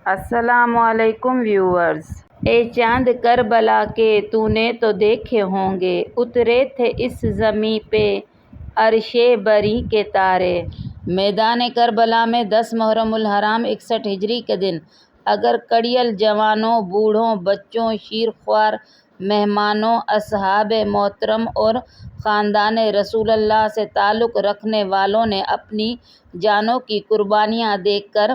السلام علیکم ویورز۔ اے چاند کربلا کے تو نے تو دیکھے ہوں گے، اترے تھے اس زمیں پہ عرش بری کے تارے۔ میدان کربلا میں 10 محرم الحرام 61 ہجری کے دن اگر کڑیل جوانوں، بوڑھوں، بچوں، شیر خوار مہمانوں، اصحاب محترم اور خاندان رسول اللہ سے تعلق رکھنے والوں نے اپنی جانوں کی قربانیاں دے کر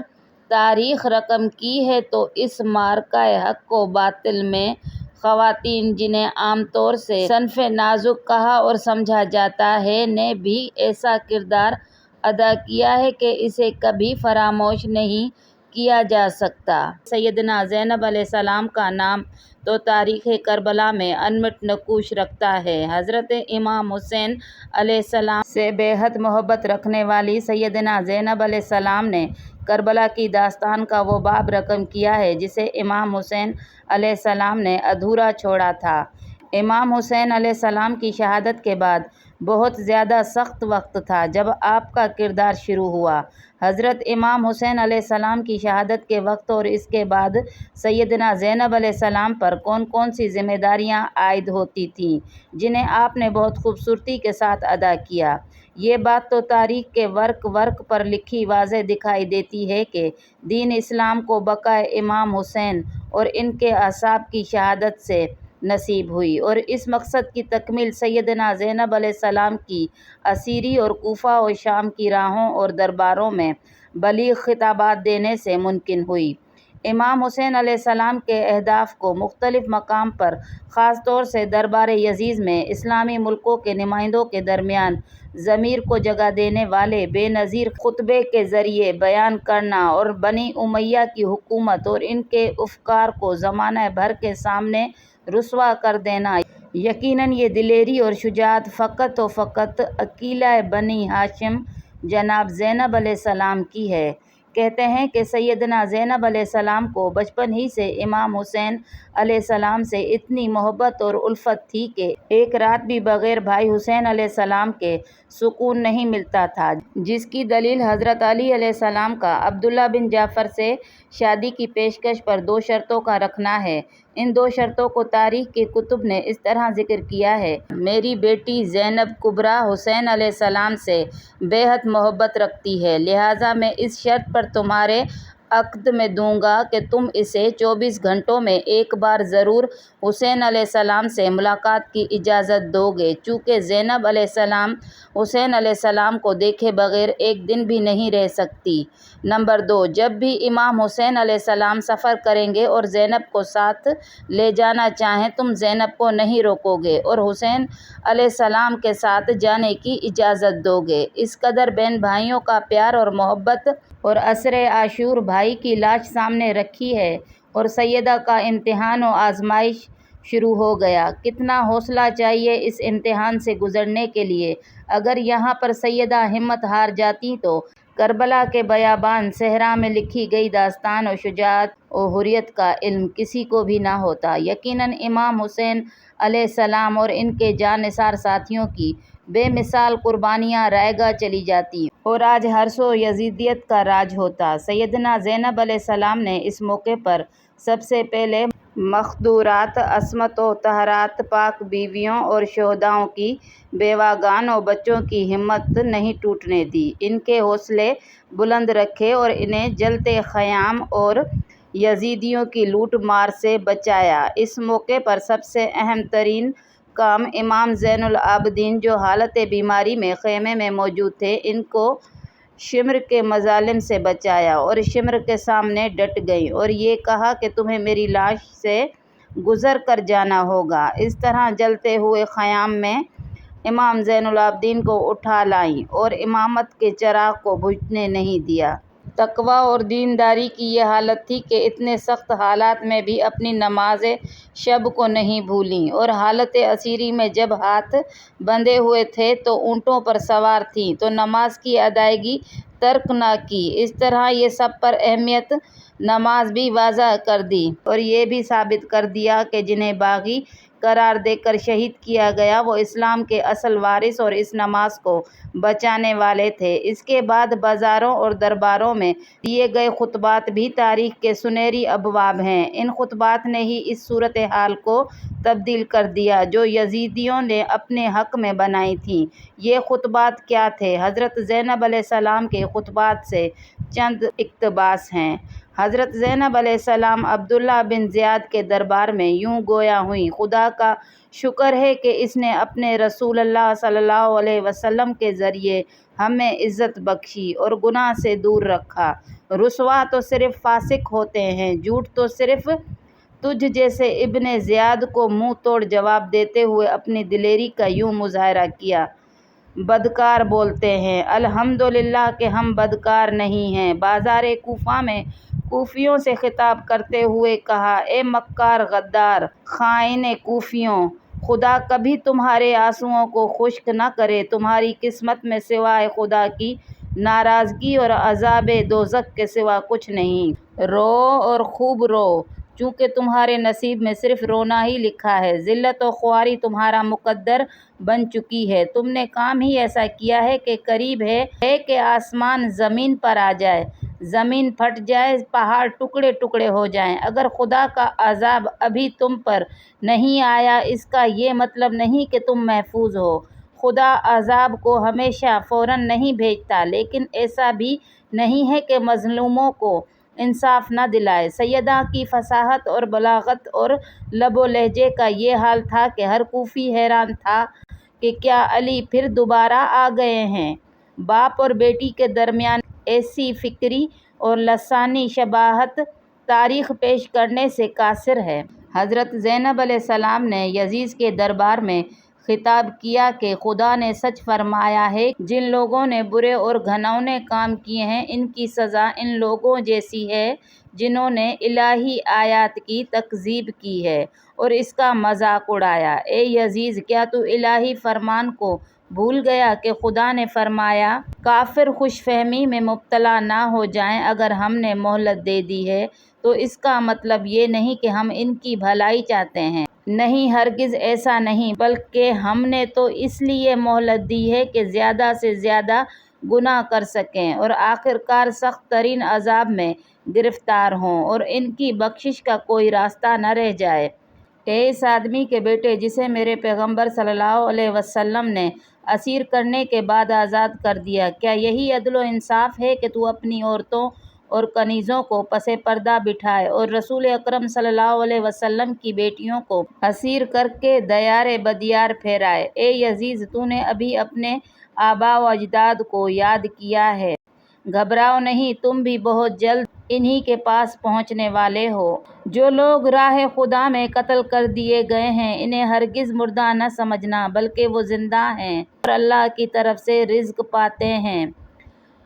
تاریخ رقم کی ہے تو اس معرکہ حق و باطل میں خواتین، جنہیں عام طور سے صنف نازک کہا اور سمجھا جاتا ہے، نے بھی ایسا کردار ادا کیا ہے کہ اسے کبھی فراموش نہیں کیا جا سکتا۔ سیدنا زینب علیہ السلام کا نام تو تاریخ کربلا میں انمٹ نقوش رکھتا ہے۔ حضرت امام حسین علیہ السلام سے بے حد محبت رکھنے والی سیدنا زینب علیہ السلام نے کربلا کی داستان کا وہ باب رقم کیا ہے جسے امام حسین علیہ السلام نے ادھورا چھوڑا تھا۔ امام حسین علیہ السلام کی شہادت کے بعد بہت زیادہ سخت وقت تھا جب آپ کا کردار شروع ہوا۔ حضرت امام حسین علیہ السلام کی شہادت کے وقت اور اس کے بعد سیدنا زینب علیہ السلام پر کون کون سی ذمہ داریاں عائد ہوتی تھیں جنہیں آپ نے بہت خوبصورتی کے ساتھ ادا کیا۔ یہ بات تو تاریخ کے ورق ورق پر لکھی واضح دکھائی دیتی ہے کہ دین اسلام کو بقائے امام حسین اور ان کے اصحاب کی شہادت سے نصیب ہوئی، اور اس مقصد کی تکمیل سیدنا زینب علیہ السلام کی اسیری اور کوفہ و شام کی راہوں اور درباروں میں بلیغ خطابات دینے سے ممکن ہوئی۔ امام حسین علیہ السلام کے اہداف کو مختلف مقام پر، خاص طور سے دربار یزید میں اسلامی ملکوں کے نمائندوں کے درمیان ضمیر کو جگہ دینے والے بے نظیر خطبے کے ذریعے بیان کرنا اور بنی امیہ کی حکومت اور ان کے افکار کو زمانہ بھر کے سامنے رسوا کر دینا، یقیناً یہ دلیری اور شجاعت فقط و فقط عقیلہ بنی ہاشم جناب زینب علیہ السلام کی ہے۔ کہتے ہیں کہ سیدنا زینب علیہ السلام کو بچپن ہی سے امام حسین علیہ السلام سے اتنی محبت اور الفت تھی کہ ایک رات بھی بغیر بھائی حسین علیہ السلام کے سکون نہیں ملتا تھا، جس کی دلیل حضرت علی علیہ السلام کا عبداللہ بن جعفر سے شادی کی پیشکش پر 2 شرطوں کا رکھنا ہے۔ ان 2 شرطوں کو تاریخ کی کتب نے اس طرح ذکر کیا ہے: میری بیٹی زینب کبریٰ حسین علیہ السلام سے بے حد محبت رکھتی ہے، لہٰذا میں اس شرط پر تمہارے عقد میں دوں گا کہ تم اسے 24 گھنٹوں میں ایک بار ضرور حسین علیہ السلام سے ملاقات کی اجازت دو گے، چونکہ زینب علیہ السلام حسین علیہ السلام کو دیکھے بغیر ایک دن بھی نہیں رہ سکتی۔ نمبر 2، جب بھی امام حسین علیہ السلام سفر کریں گے اور زینب کو ساتھ لے جانا چاہیں، تم زینب کو نہیں روکو گے اور حسین علیہ السلام کے ساتھ جانے کی اجازت دو گے۔ اس قدر بہن بھائیوں کا پیار اور محبت اور اثر عاشور بھائی کی لاش سامنے رکھی ہے اور سیدہ کا امتحان و آزمائش شروع ہو گیا۔ کتنا حوصلہ چاہیے اس امتحان سے گزرنے کے لیے! اگر یہاں پر سیدہ ہمت ہار جاتی تو کربلا کے بیابان صحرا میں لکھی گئی داستان و شجاعت و حریت کا علم کسی کو بھی نہ ہوتا۔ یقیناً امام حسین علیہ السلام اور ان کے جانثار ساتھیوں کی بے مثال قربانیاں رائے گاہ چلی جاتی اور آج حرص و یزیدیت کا راج ہوتا۔ سیدنا زینب علیہ السلام نے اس موقع پر سب سے پہلے مخدورات، عصمت و طہارت پاک بیویوں اور شہداؤں کی بیواگان و بچوں کی ہمت نہیں ٹوٹنے دی، ان کے حوصلے بلند رکھے اور انہیں جلتے خیام اور یزیدیوں کی لوٹ مار سے بچایا۔ اس موقع پر سب سے اہم ترین کام امام زین العابدین، جو حالت بیماری میں خیمے میں موجود تھے، ان کو شمر کے مظالم سے بچایا اور شمر کے سامنے ڈٹ گئیں اور یہ کہا کہ تمہیں میری لاش سے گزر کر جانا ہوگا۔ اس طرح جلتے ہوئے خیام میں امام زین العابدین کو اٹھا لائیں اور امامت کے چراغ کو بجھنے نہیں دیا۔ تقویٰ اور دینداری کی یہ حالت تھی کہ اتنے سخت حالات میں بھی اپنی نماز شب کو نہیں بھولیں، اور حالت اسیری میں جب ہاتھ بندھے ہوئے تھے تو اونٹوں پر سوار تھیں تو نماز کی ادائیگی ترک نہ کی۔ اس طرح یہ سب پر اہمیت نماز بھی واضح کر دی اور یہ بھی ثابت کر دیا کہ جنہیں باغی قرار دے کر شہید کیا گیا، وہ اسلام کے اصل وارث اور اس نماز کو بچانے والے تھے۔ اس کے بعد بازاروں اور درباروں میں دیے گئے خطبات بھی تاریخ کے سنہری ابواب ہیں۔ ان خطبات نے ہی اس صورتحال کو تبدیل کر دیا جو یزیدیوں نے اپنے حق میں بنائی تھیں۔ یہ خطبات کیا تھے؟ حضرت زینب علیہ السلام کے خطبات سے چند اقتباس ہیں۔ حضرت زینب علیہ السلام عبداللہ بن زیاد کے دربار میں یوں گویا ہوئیں: خدا کا شکر ہے کہ اس نے اپنے رسول اللہ صلی اللہ علیہ وسلم کے ذریعے ہمیں عزت بخشی اور گناہ سے دور رکھا۔ رسوا تو صرف فاسق ہوتے ہیں، جھوٹ تو صرف تجھ جیسے ابن زیاد کو منہ توڑ جواب دیتے ہوئے اپنی دلیری کا یوں مظاہرہ کیا: بدکار بولتے ہیں، الحمدللہ کہ ہم بدکار نہیں ہیں۔ بازار کوفہ میں کوفیوں سے خطاب کرتے ہوئے کہا: اے مکار غدار خائن کوفیوں! خدا کبھی تمہارے آنسوؤں کو خشک نہ کرے، تمہاری قسمت میں سوائے خدا کی ناراضگی اور عذاب دوزخ کے سوا کچھ نہیں۔ رو اور خوب رو، چونکہ تمہارے نصیب میں صرف رونا ہی لکھا ہے۔ ذلت و خواری تمہارا مقدر بن چکی ہے۔ تم نے کام ہی ایسا کیا ہے کہ قریب ہے کہ آسمان زمین پر آ جائے، زمین پھٹ جائے، پہاڑ ٹکڑے ٹکڑے ہو جائیں۔ اگر خدا کا عذاب ابھی تم پر نہیں آیا، اس کا یہ مطلب نہیں کہ تم محفوظ ہو۔ خدا عذاب کو ہمیشہ فوراً نہیں بھیجتا، لیکن ایسا بھی نہیں ہے کہ مظلوموں کو انصاف نہ دلائے۔ سیدہ کی فصاحت اور بلاغت اور لب و لہجے کا یہ حال تھا کہ ہر کوفی حیران تھا کہ کیا علی پھر دوبارہ آ گئے ہیں؟ باپ اور بیٹی کے درمیان ایسی فکری اور لسانی شباہت تاریخ پیش کرنے سے قاصر ہے۔ حضرت زینب علیہ السلام نے یزید کے دربار میں خطاب کیا کہ خدا نے سچ فرمایا ہے، جن لوگوں نے برے اور گھناؤنے کام کیے ہیں، ان کی سزا ان لوگوں جیسی ہے جنہوں نے الہی آیات کی تکذیب کی ہے اور اس کا مذاق اڑایا۔ اے یزید، کیا تو الہی فرمان کو بھول گیا کہ خدا نے فرمایا، کافر خوش فہمی میں مبتلا نہ ہو جائیں۔ اگر ہم نے مہلت دے دی ہے تو اس کا مطلب یہ نہیں کہ ہم ان کی بھلائی چاہتے ہیں۔ نہیں، ہرگز ایسا نہیں، بلکہ ہم نے تو اس لیے مہلت دی ہے کہ زیادہ سے زیادہ گناہ کر سکیں اور آخرکار سخت ترین عذاب میں گرفتار ہوں اور ان کی بخشش کا کوئی راستہ نہ رہ جائے۔ اے اس آدمی کے بیٹے جسے میرے پیغمبر صلی اللہ علیہ وسلم نے اسیر کرنے کے بعد آزاد کر دیا، کیا یہی عدل و انصاف ہے کہ تو اپنی عورتوں اور کنیزوں کو پس پردہ بٹھائے اور رسول اکرم صلی اللہ علیہ وسلم کی بیٹیوں کو اسیر کر کے دیار بدیار پھیرائے؟ اے یزید، تو نے ابھی اپنے آباء و اجداد کو یاد کیا ہے۔ گھبراؤ نہیں، تم بھی بہت جلد انہی کے پاس پہنچنے والے ہو۔ جو لوگ راہ خدا میں قتل کر دیے گئے ہیں، انہیں ہرگز مردہ نہ سمجھنا، بلکہ وہ زندہ ہیں اور اللہ کی طرف سے رزق پاتے ہیں۔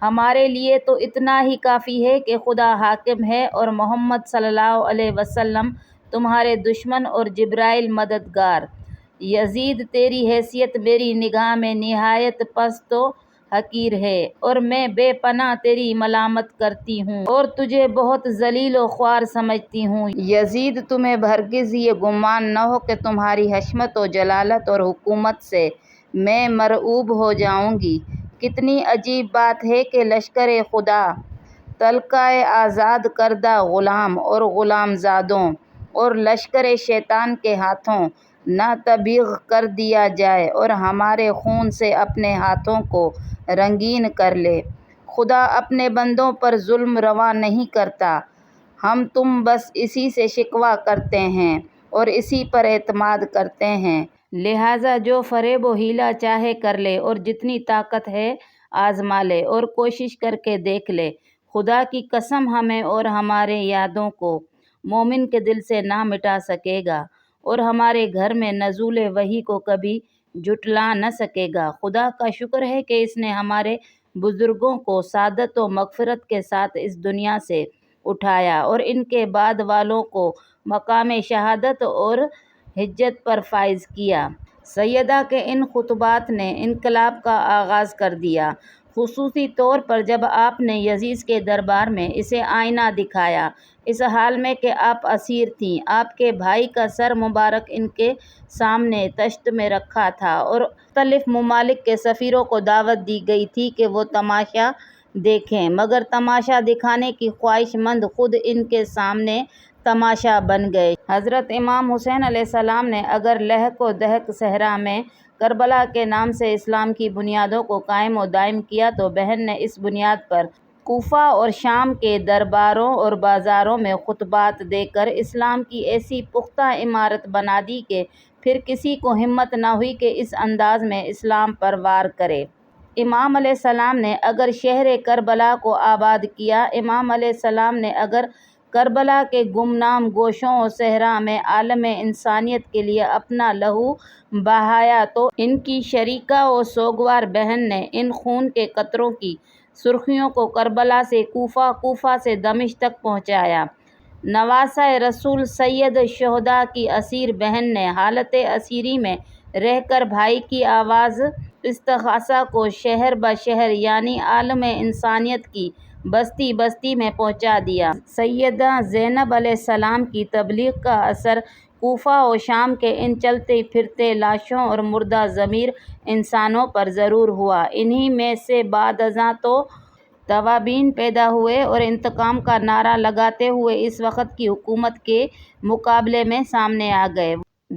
ہمارے لیے تو اتنا ہی کافی ہے کہ خدا حاکم ہے اور محمد صلی اللہ علیہ وسلم تمہارے دشمن اور جبرائیل مددگار۔ یزید، تیری حیثیت میری نگاہ میں نہایت پست و حقیر ہے اور میں بے پناہ تیری ملامت کرتی ہوں اور تجھے بہت ذلیل و خوار سمجھتی ہوں۔ یزید، تمہیں ہرگز یہ گمان نہ ہو کہ تمہاری حشمت و جلالت اور حکومت سے میں مرعوب ہو جاؤں گی۔ کتنی عجیب بات ہے کہ لشکر خدا تلقائے آزاد کردہ غلام اور غلام زادوں اور لشکر شیطان کے ہاتھوں نہ تبیغ کر دیا جائے اور ہمارے خون سے اپنے ہاتھوں کو رنگین کر لے۔ خدا اپنے بندوں پر ظلم روا نہیں کرتا، ہم تم بس اسی سے شکوہ کرتے ہیں اور اسی پر اعتماد کرتے ہیں۔ لہٰذا جو فریب و حیلہ چاہے کر لے اور جتنی طاقت ہے آزما لے اور کوشش کر کے دیکھ لے۔ خدا کی قسم، ہمیں اور ہمارے یادوں کو مومن کے دل سے نہ مٹا سکے گا اور ہمارے گھر میں نزول وحی کو کبھی جھٹلا نہ سکے گا۔ خدا کا شکر ہے کہ اس نے ہمارے بزرگوں کو سعادت و مغفرت کے ساتھ اس دنیا سے اٹھایا اور ان کے بعد والوں کو مقام شہادت اور حجت پر فائز کیا۔ سیدہ کے ان خطبات نے انقلاب کا آغاز کر دیا۔ خصوصی طور پر جب آپ نے یزید کے دربار میں اسے آئینہ دکھایا، اس حال میں کہ آپ اسیر تھیں۔ آپ کے بھائی کا سر مبارک ان کے سامنے تشت میں رکھا تھا اور مختلف ممالک کے سفیروں کو دعوت دی گئی تھی کہ وہ تماشا دیکھیں، مگر تماشا دکھانے کی خواہش مند خود ان کے سامنے تماشا بن گئے۔ حضرت امام حسین علیہ السلام نے اگر لہک و دہک صحرا میں کربلا کے نام سے اسلام کی بنیادوں کو قائم و دائم کیا، تو بہن نے اس بنیاد پر کوفہ اور شام کے درباروں اور بازاروں میں خطبات دے کر اسلام کی ایسی پختہ عمارت بنا دی کہ پھر کسی کو ہمت نہ ہوئی کہ اس انداز میں اسلام پر وار کرے۔ امام علیہ السلام نے اگر شہر کربلا کو آباد کیا، امام علیہ السلام نے اگر کربلا کے گمنام گوشوں و صحرا میں عالم انسانیت کے لیے اپنا لہو بہایا، تو ان کی شریکہ و سوگوار بہن نے ان خون کے قطروں کی سرخیوں کو کربلا سے کوفہ، کوفہ سے دمشق تک پہنچایا۔ نواسہ رسول سید الشہداء کی اسیر بہن نے حالت اسیری میں رہ کر بھائی کی آواز استغاثہ کو شہر بہ شہر یعنی عالم انسانیت کی بستی بستی میں پہنچا دیا۔ سیدہ زینب علیہ السلام کی تبلیغ کا اثر کوفہ و شام کے ان چلتے پھرتے لاشوں اور مردہ ضمیر انسانوں پر ضرور ہوا۔ انہی میں سے بعد ازاں تو توابین پیدا ہوئے اور انتقام کا نعرہ لگاتے ہوئے اس وقت کی حکومت کے مقابلے میں سامنے آ گئے۔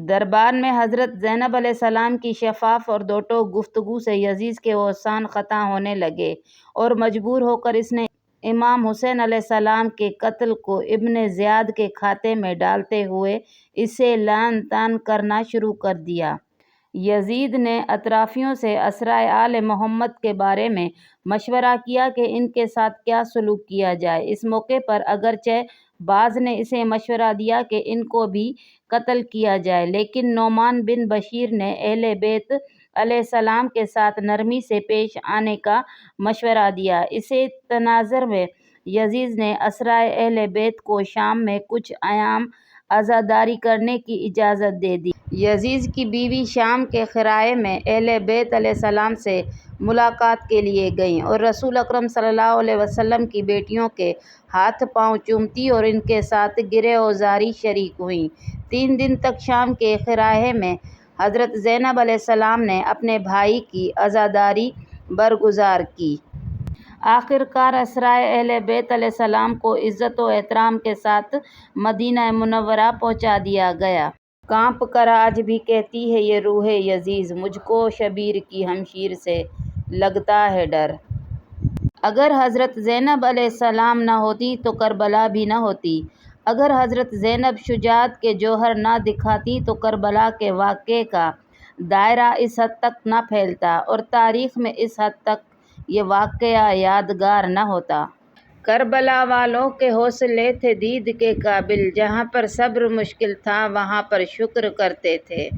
دربار میں حضرت زینب علیہ السلام کی شفاف اور دو ٹوک گفتگو سے یزید کے اوسان قطع ہونے لگے اور مجبور ہو کر اس نے امام حسین علیہ السلام کے قتل کو ابن زیاد کے کھاتے میں ڈالتے ہوئے اسے لعن طعن کرنا شروع کر دیا۔ یزید نے اطرافیوں سے اسرائے آل محمد کے بارے میں مشورہ کیا کہ ان کے ساتھ کیا سلوک کیا جائے۔ اس موقع پر اگرچہ بعض نے اسے مشورہ دیا کہ ان کو بھی قتل کیا جائے، لیکن نعمان بن بشیر نے اہل بیت علیہ السلام کے ساتھ نرمی سے پیش آنے کا مشورہ دیا۔ اسی تناظر میں یزید نے اسرائے اہل بیت کو شام میں کچھ ایام عزاداری کرنے کی اجازت دے دی۔ یزید کی بیوی شام کے خرائے میں اہل بیت علیہ السلام سے ملاقات کے لیے گئیں اور رسول اکرم صلی اللہ علیہ وسلم کی بیٹیوں کے ہاتھ پاؤں چومتی اور ان کے ساتھ گرہ و زاری شریک ہوئیں۔ 3 دن تک شام کے خرائے میں حضرت زینب علیہ السلام نے اپنے بھائی کی عزاداری برگزار کی۔ آخر کار اسرائے اہل بیت علیہ السلام کو عزت و احترام کے ساتھ مدینہ منورہ پہنچا دیا گیا۔ کانپ کر آج بھی کہتی ہے یہ روح یزید، مجھ کو شبیر کی ہمشیر سے لگتا ہے ڈر۔ اگر حضرت زینب علیہ السلام نہ ہوتی تو کربلا بھی نہ ہوتی۔ اگر حضرت زینب شجاعت کے جوہر نہ دکھاتی تو کربلا کے واقعے کا دائرہ اس حد تک نہ پھیلتا اور تاریخ میں اس حد تک یہ واقعہ یادگار نہ ہوتا۔ کربلا والوں کے حوصلے تھے دید کے قابل، جہاں پر صبر مشکل تھا وہاں پر شکر کرتے تھے۔